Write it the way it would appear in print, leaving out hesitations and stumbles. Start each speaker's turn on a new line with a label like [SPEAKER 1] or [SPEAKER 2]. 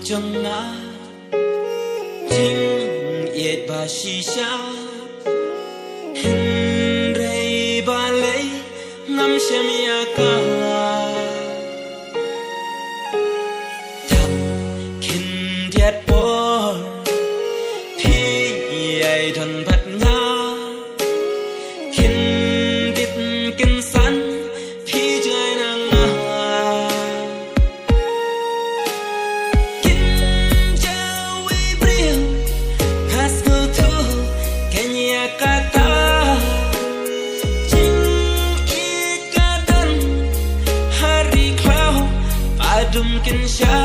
[SPEAKER 1] trong ngã chính yết ba shisha hình rây ba lấy ngắm xem ya ca thầm kinh điệt bor thì ai thuần vật ngã kinh điệt kinh sắn thì chơi nàng kata jing ikadan hari kau adum kinsya